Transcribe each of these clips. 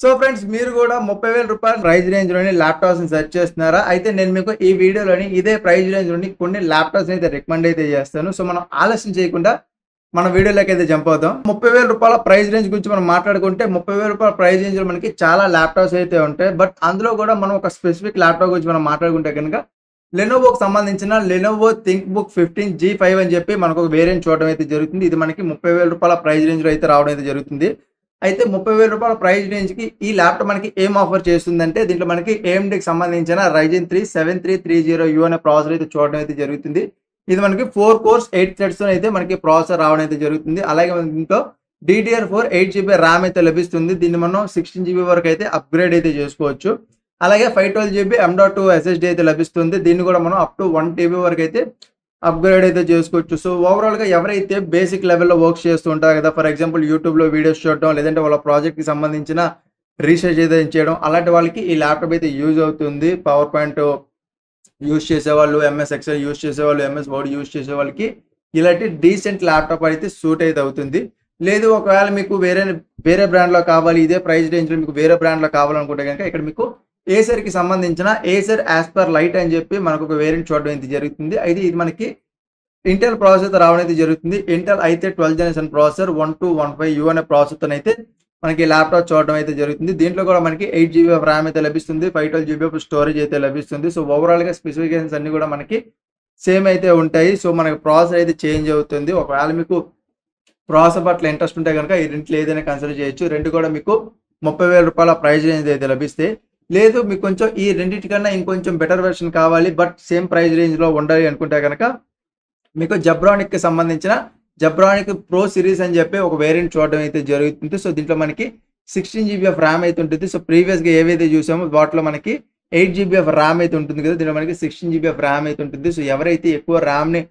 So friends మీరు కూడా 30,000 రూపాయల ప్రైస్ రేంజ్ లోని ల్యాప్టాప్స్ ని సెర్చ్ చేస్తున్నారా? అయితే నేను మీకు ఈ వీడియోలోని ఇదే ప్రైస్ రేంజ్ లోని కొన్ని ల్యాప్టాప్స్ అయితే రికమెండ్ అయితే చేస్తాను. సో మనం ఆలస్యం చేయకుండా మన వీడియోలోకి అయితే జంప్ అవుదాం. 30,000 రూపాయల ప్రైస్ రేంజ్ గురించి మనం మాట్లాడుకుంటే 30,000 రూపాయల ప్రైస్ రేంజ్ లో మనకి చాలా ల్యాప్టాప్స్ అయితే ఉంటాయి. బట్ అందులో కూడా మనం ఒక స్పెసిఫిక్ ల్యాప్టాప్ గురించి మనం మాట్లాడుకుంటే కనుక లెనోవోకి సంబంధించిన లెనోవో థింక్బుక్ 15 G5 అని చెప్పి మనకు ఒక వేరియంట్ చూడడం అయితే జరుగుతుంది. ఇది మనకి 30,000 రూపాయల ప్రైస్ రేంజ్ లో అయితే రావడం అయితే జరుగుతుంది. అయితే 30,000 రూపాయల ప్రైస్ రేంజ్‌కి ఈ ల్యాప్‌టాప్ మనకి ఏం ఆఫర్ చేస్తుందంటే దీంట్లో మనకి AMDకి సంబంధించిన Ryzen 3 7330U అనే ప్రాసెసర్ అయితే చూడడం అయితే జరుగుతుంది. ఇది మనకి 4 కోర్స్ 8 థ్రెడ్స్‌తో అయితే మనకి ప్రాసెసర్ రావడం అయితే జరుగుతుంది. అలాగే మనకి దీంట్లో DDR4 8GB ర్యామ్ అయితే లభిస్తుంది. దీన్ని మనం 16GB వరకు అయితే అప్‌గ్రేడ్ అయితే చేసుకోవచ్చు. అలాగే 512GB M.2 SSD అయితే లభిస్తుంది. దీన్ని కూడా మనం అప్ టు 1 TB వరకు అయితే అప్‌గ్రేడ్ అయితే చేసుకోవచ్చు. సో ఓవరాల్‌గా ఎవరైతే బేసిక్ లెవెల్‌లో వర్క్స్ చేస్తూ ఉంటారో కదా! ఫర్ ఎగ్జాంపుల్ యూట్యూబ్‌లో వీడియోస్ చూడడం, లేదంటే వాళ్ళ ప్రాజెక్ట్‌కి సంబంధించిన రీసెర్చ్ ఏదైనా చేయడం, అలాంటి వాళ్ళకి ఈ ల్యాప్‌టాప్ అయితే యూజ్ అవుతుంది. పవర్ పాయింట్ యూజ్ చేసేవాళ్ళు, ఎంఎస్ ఎక్సెల్ యూజ్ చేసేవాళ్ళు, ఎంఎస్ వర్డ్ యూజ్ చేసే వాళ్ళకి ఇలాంటి డీసెంట్ ల్యాప్‌టాప్ అయితే సూట్ అయితే అవుతుంది. లేదు ఒకవేళ మీకు వేరే బ్రాండ్‌లో కావాలి, ఇదే ప్రైస్ రేంజ్‌లో మీకు వేరే బ్రాండ్‌లో కావాలనుకుంటే గనుక ఇక్కడ మీకు ఏసర్‌కి సంబంధించిన ఏసర్ యాస్పర్ లైట్ అని చెప్పి మనకు ఒక వేరియంట్ చూడడం అయితే జరుగుతుంది. అయితే ఇది మనకి ఇంటెల్ ప్రాసెసర్‌తో రావడం అయితే జరుగుతుంది. ఇంటెల్ అయితే 12th జనరేషన్ ప్రాసెసర్ 1215U అనే ప్రాసెసర్‌తోనైతే మనకి ల్యాప్‌టాప్ చూడడం అయితే జరుగుతుంది. దీంట్లో కూడా మనకి 8GB ఆఫ్ ర్యామ్ అయితే లభిస్తుంది. 512GB ఆఫ్ స్టోరేజ్ అయితే లభిస్తుంది. సో ఓవరాల్‌గా స్పెసిఫికేషన్స్ అన్నీ కూడా మనకి సేమ్ అయితే ఉంటాయి. సో మనకి ప్రాసెసర్ అయితే చేంజ్ అవుతుంది. ఒకవేళ మీకు ప్రాసెసర్ పట్ల ఇంట్రెస్ట్ ఉంటే గనుక ఈ రెండిట్లో ఏదైనా కన్సిడర్ చేయొచ్చు. రెండు కూడా మీకు 30,000 రూపాయల ప్రైస్ రేంజ్ అయితే లభిస్తాయి. లేదు మీకు కొంచెం ఈ రెండిటికన్నా ఇంకొంచెం బెటర్ వెర్షన్ కావాలి బట్ సేమ్ ప్రైస్ రేంజ్‌లో ఉండాలి అనుకుంటే గనక మీకు జబ్రానిక్‌కి సంబంధించిన జబ్రానిక్ ప్రో సిరీస్ అని చెప్పి ఒక వేరియంట్ చూడడం అయితే జరుగుతుంది. సో దీంట్లో మనకి 16GB ఆఫ్ ర్యామ్ అయితే ఉంటుంది. సో ప్రీవియస్‌గా ఏవైతే చూసామో వాటిలో మనకి 8GB ఆఫ్ ర్యామ్ అయితే ఉంటుంది కదా! దీంట్లో మనకి 16GB ఆఫ్ ర్యామ్ అయితే ఉంటుంది. సో ఎవరైతే ఎక్కువ ర్యామ్‌ని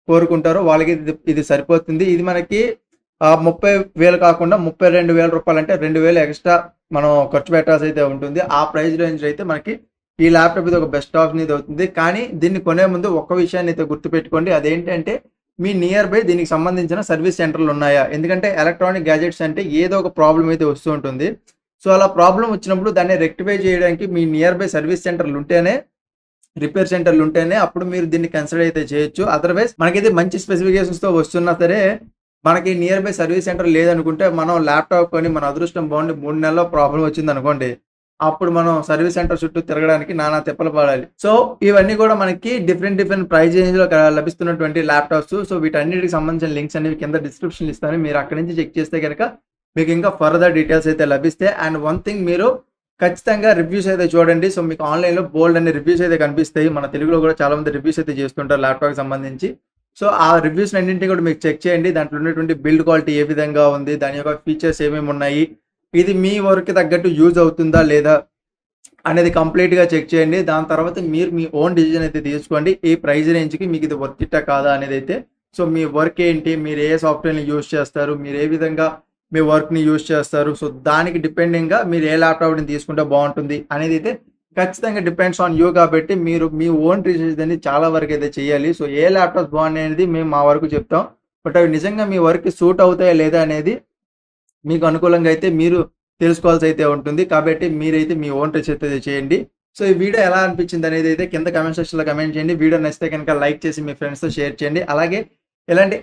కోరుకుంటారో వాళ్ళకి ఇది సరిపోతుంది. ఇది మనకి 30,000 కాకుండా 32,000 రూపాయలు అంటే 2,000 ఎక్స్ట్రా మనం ఖర్చు పెట్టాల్సి అయితే ఉంటుంది. ఆ ప్రైస్ రేంజ్‌లో అయితే మనకి ఈ ల్యాప్‌టాప్ ఇది ఒక బెస్ట్ ఆప్షన్ ఇది అవుతుంది. కానీ దీన్ని కొనే ముందు ఒక్క విషయాన్ని అయితే గుర్తుపెట్టుకోండి. అదేంటంటే మీ నియర్ బై దీనికి సంబంధించిన సర్వీస్ సెంటర్‌లు ఉన్నాయా? ఎందుకంటే ఎలక్ట్రానిక్ గ్యాడ్జెట్స్ అంటే ఏదో ఒక ప్రాబ్లమ్ అయితే వస్తూ ఉంటుంది. సో అలా ప్రాబ్లమ్ వచ్చినప్పుడు దాన్ని రెక్టిఫై చేయడానికి మీ నియర్ బై సర్వీస్ సెంటర్‌లు ఉంటేనే రిపేర్ సెంటర్‌లు ఉంటేనే అప్పుడు మీరు దీన్ని కన్సిడర్ అయితే చేయొచ్చు. అదర్‌వైజ్ మనకైతే మంచి స్పెసిఫికేషన్స్‌తో వస్తున్నా సరే మనకి నియర్ బై సర్వీస్ సెంటర్ లేదనుకుంటే మనం ల్యాప్‌టాప్ కొని మన అదృష్టం బాగుండి 3 నెలల్లో ప్రాబ్లమ్ వచ్చిందనుకోండి. అప్పుడు మనం సర్వీస్ సెంటర్ చుట్టూ తిరగడానికి నానా తిప్పలు పడాలి. సో ఇవన్నీ కూడా మనకి డిఫరెంట్ ప్రైస్ రేంజ్‌లో లభిస్తున్నటువంటి ల్యాప్‌టాప్స్. సో వీటన్నిటికి సంబంధించిన లింక్స్ అనేవి కింద డిస్క్రిప్షన్‌లో ఇస్తాను. మీరు అక్కడి నుంచి చెక్ చేస్తే గనక మీకు ఇంకా ఫర్దర్ డీటెయిల్స్ అయితే లభిస్తాయి. అండ్ వన్ థింగ్ మీరు ఖచ్చితంగా రివ్యూస్ అయితే చూడండి. సో మీకు ఆన్‌లైన్‌లో బోల్డ్ అనే రివ్యూస్ అయితే కనిపిస్తాయి. మన తెలుగులో కూడా చాలా మంది రివ్యూస్ అయితే చేస్తుంటారు ల్యాప్‌టాప్‌కి సంబంధించి. సో ఆ రివ్యూస్ అన్నింటిని కూడా మీకు చెక్ చేయండి. దాంట్లో ఉన్నటువంటి బిల్డ్ క్వాలిటీ ఏ విధంగా ఉంది? దాని యొక్క ఫీచర్స్ ఏమేమి ఉన్నాయి? ఇది మీ వర్క్‌కి తగ్గట్టు యూజ్ అవుతుందా లేదా? అనేది కంప్లీట్‌గా చెక్ చేయండి. దాని తర్వాత మీరు మీ ఓన్ డిసిషన్ అయితే తీసుకోండి. ఈ ప్రైస్ రేంజ్‌కి మీకు ఇది వర్త్ ఇట్టా కాదా అనేదైతే. సో మీ వర్క్ ఏంటి? మీరు ఏ సాఫ్ట్‌వేర్‌ని యూజ్ చేస్తారు? మీరు ఏ విధంగా మీ వర్క్‌ని యూజ్ చేస్తారు? సో దానికి డిపెండింగ్‌గా మీరు ఏ ల్యాప్‌టాప్‌ని తీసుకుంటే బావుంటుంది అనేదైతే ఖచ్చితంగా డిపెండ్స్ ఆన్ యూ కాబట్టి మీరు మీ ఓన్ రీసెర్చ్ అనేది చాలా వరకు అయితే చేయాలి. సో ఏ ల్యాప్‌టాప్స్ బాగున్నాయి అనేది మేము మా వరకు చెప్తాం. బట్ అవి నిజంగా మీ వర్క్‌కి సూట్ అవుతాయా లేదా అనేది మీకు అనుకూలంగా అయితే మీరు తెలుసుకోవాల్సి అయితే ఉంటుంది. కాబట్టి మీరైతే మీ ఓన్ రీసెర్చ్ అయితే చేయండి. సో ఈ వీడియో ఎలా అనిపించింది అనేది అయితే కింద కామెంట్ సెక్షన్‌లో కామెంట్ చేయండి. వీడియో నచ్చితే గనుక లైక్ చేసి మీ ఫ్రెండ్స్‌తో షేర్ చేయండి. ఇలాంటి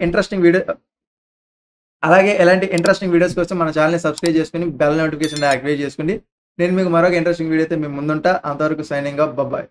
ఇంట్రెస్టింగ్ వీడియోస్ కోసం మన ఛానెల్‌ని సబ్స్క్రైబ్ చేసుకొని బెల్ నోటిఫికేషన్ యాక్టివేట్ చేసుకోండి. నేను మీకు మరొక ఇంట్రెస్టింగ్ వీడియో అయితే మీ ముందుంటా. అంతవరకు సైనింగ్ ఆఫ్. బాయ్.